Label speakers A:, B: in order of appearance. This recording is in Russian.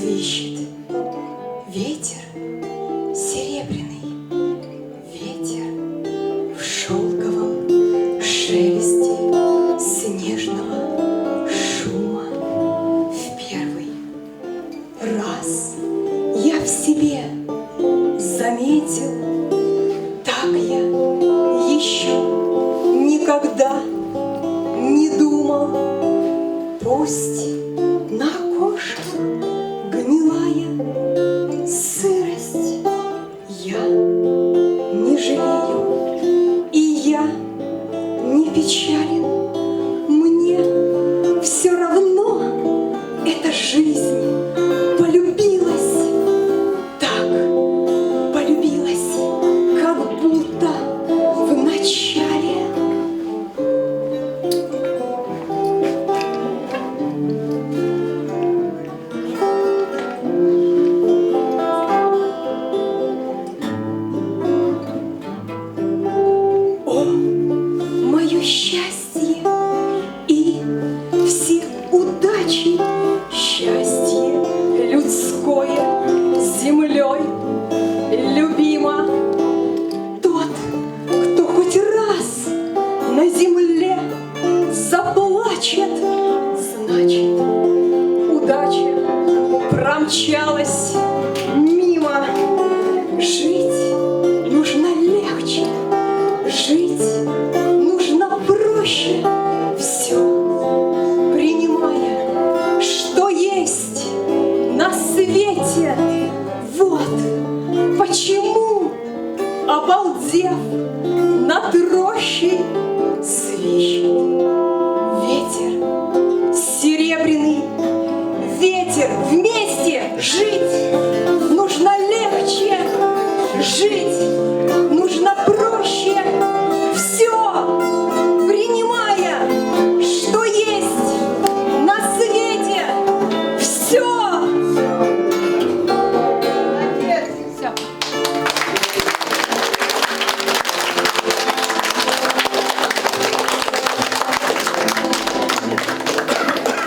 A: свищет ветер серебряный, ветер в шелковом шелесте снежного шума. В первый раз я в себе заметил, так я еще никогда не думал. Пусть на окошке гнилая сырость, я не жалею, и я не печален. Мне все равно эта жизнь полюбилась, так полюбилась, как будто в начале. Счастье и все удачи, счастье людское землей любимо. Тот, кто хоть раз на земле заплачет, значит, удача промчалась мимо. Жить нужно легче, жить проще, все принимая, что есть на свете. Вот почему, обалдев над рощей, свищет